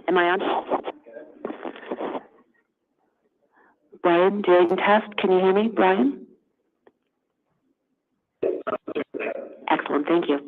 Am I on? Brian, doing test. Can you hear me, Brian? Excellent, thank you.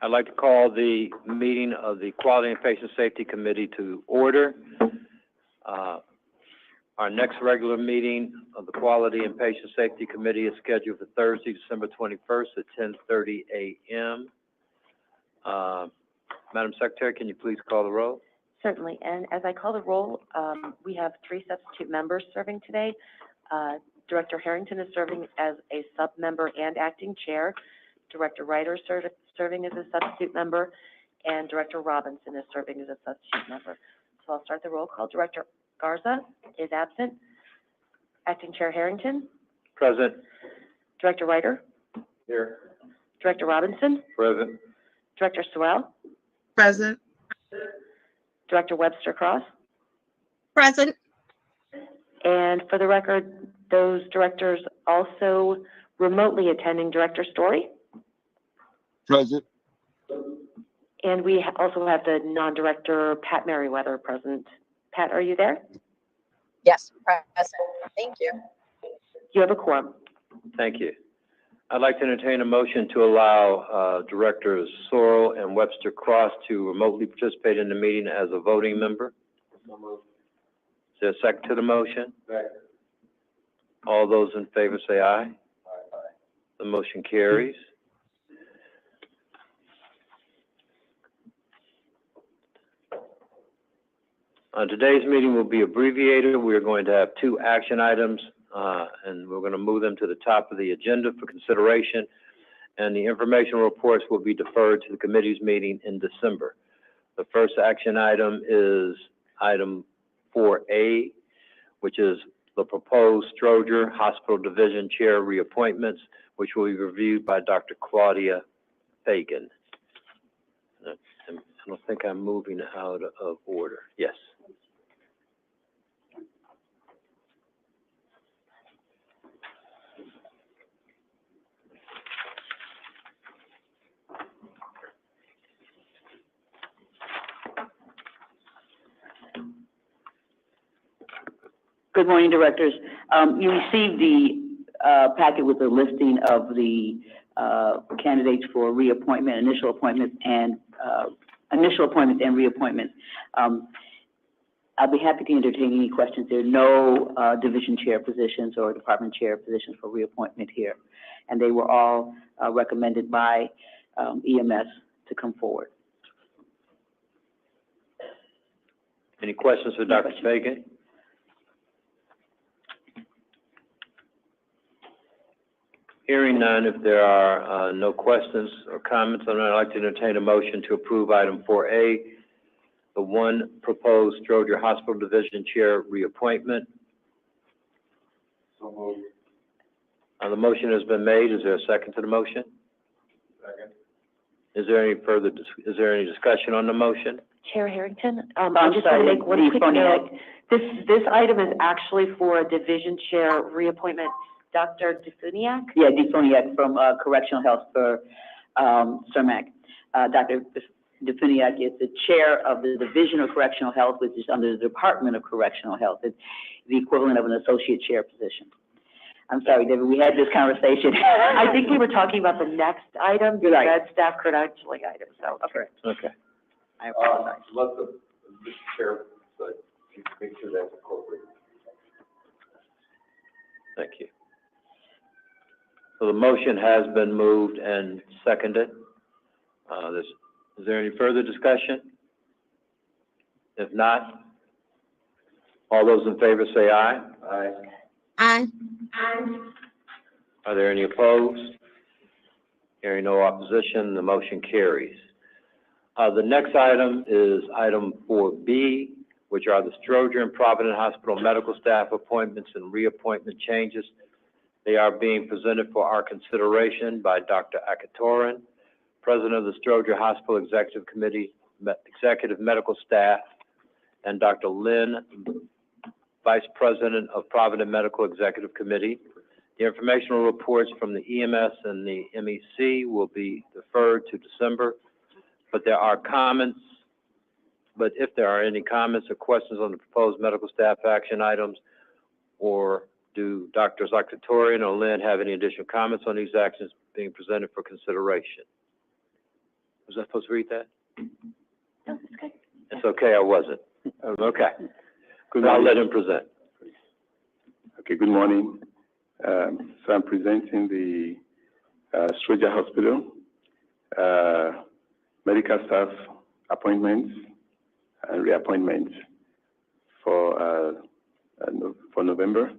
I'd like to call the meeting of the Quality and Patient Safety Committee to order. Our next regular meeting of the Quality and Patient Safety Committee is scheduled for Thursday, December 21st at 10:30 a.m. Madam Secretary, can you please call the roll? Certainly, and as I call the roll, we have 3 substitute members serving today. Director Harrington is serving as a sub-member and acting chair. Director Ryder is serving as a substitute member, and Director Robinson is serving as a substitute member. So I'll start the roll call. Director Garza is absent. Acting Chair Harrington. Present. Director Ryder. Here. Director Robinson. Present. Director Sorrell. Present. Director Webster Cross. Present. And for the record, those directors also remotely attending, Director Story. Present. And we also have the non-director, Pat Merriweather, present. Pat, are you there? Yes, present. Thank you. You have a quorum. Thank you. I'd like to entertain a motion to allow Directors Sorrell and Webster Cross to remotely participate in the meeting as a voting member. Is there a second to the motion? Second. All those in favor say aye. Aye. The motion carries. Today's meeting will be abbreviated. We are going to have 2 action items, and we're going to move them to the top of the agenda for consideration. And the information reports will be deferred to the committee's meeting in December. The first action item is item 4A, which is the proposed Stroger Hospital Division Chair reappointments, which will be reviewed by Dr. Claudia Fagan. I don't think I'm moving out of order. Yes. Good morning, directors. You received the packet with the listing of the candidates for reappointment, initial appointments, and reappointments. I'll be happy to entertain any questions. There are no division chair positions or department chair positions for reappointment here, and they were all recommended by EMS to come forward. Any questions for Dr. Fagan? Hearing none, if there are no questions or comments, I'd like to entertain a motion to approve item 4A, the 1 proposed Stroger Hospital Division Chair reappointment. So moved. The motion has been made. Is there a second to the motion? Second. Is there any discussion on the motion? Chair Harrington, I I'm just sorry, want to make one quick note. Defoniak. This item is actually for a division chair reappointment. Dr. Defuniak? Yeah, Defoniak from Correctional Health for CERMAC. Dr. Defuniak is the chair of the Division of Correctional Health, which is under the Department of Correctional Health. It's the equivalent of an associate chair position. I'm sorry, David, we had this conversation. I think we were talking about the next item, the Right. red staff credentialing item, so. Correct. Okay. I apologize. Let the chair, make sure that's appropriate. Thank you. So the motion has been moved and seconded. Is there any further discussion? If not, all those in favor say aye. Aye. Aye. Are there any opposed? Hearing no opposition, the motion carries. The next item is item 4B, which are the Stroger and Provident Hospital medical staff appointments and reappointment changes. They are being presented for our consideration by Dr. Akatoran, President of the Stroger Hospital Executive Committee, Executive Medical Staff, and Dr. Lynn, Vice President of Provident Medical Executive Committee. The informational reports from the EMS and the MEC will be deferred to December, but there are comments. But if there are any comments or questions on the proposed medical staff action items, or do Drs. Akatoran or Lynn have any additional comments on these actions being presented for consideration? Was I supposed to read that? No, it's good. It's okay, I wasn't. Okay. Good I'll morning. let him present. Okay, good morning. So I'm presenting the Stroger Hospital medical staff appointments and reappointments for November.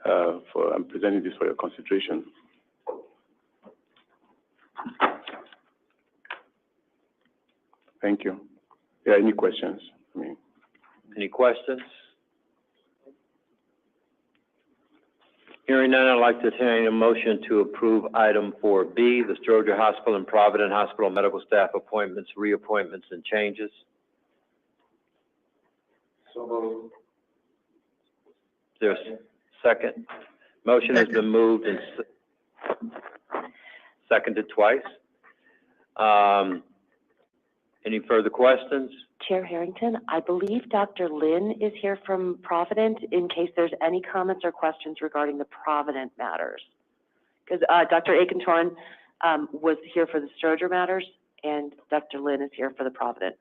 I'm presenting this for your consideration. Thank you. Yeah, any questions? Any questions? Hearing none, I'd like to entertain a motion to approve item 4B, the Stroger Hospital and Provident Hospital medical staff appointments, reappointments, and changes. So moved. There's a second. Motion has been moved and seconded twice. Any further questions? Chair Harrington, I believe Dr. Lynn is here from Provident in case there's any comments or questions regarding the Provident matters. Because Dr. Akatoran was here for the Stroger matters, and Dr. Lynn is here for the Provident.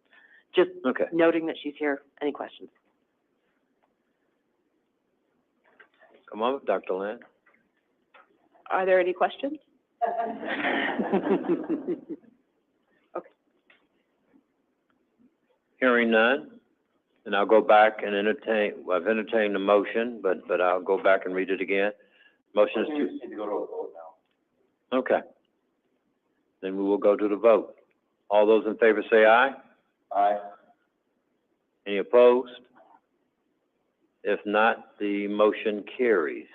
Just Okay. noting that she's here. Any questions? Come on, Dr. Lynn. Are there any questions? Hearing none, and I'll go back and I've entertained the motion, but I'll go back and read it again. Motion is You need to go to a vote now. okay. Then we will go to the vote. All those in favor say aye. Aye. Any opposed? If not, the motion carries.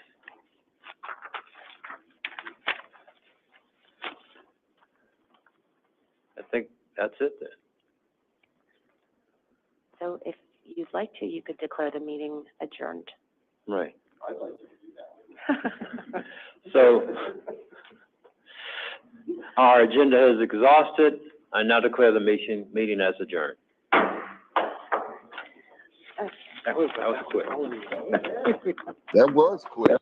I think that's it then. So if you'd like to, you could declare the meeting adjourned. Right. I'd like to do that. So, our agenda is exhausted. I now declare the meeting as adjourned. That was quick. That was quick.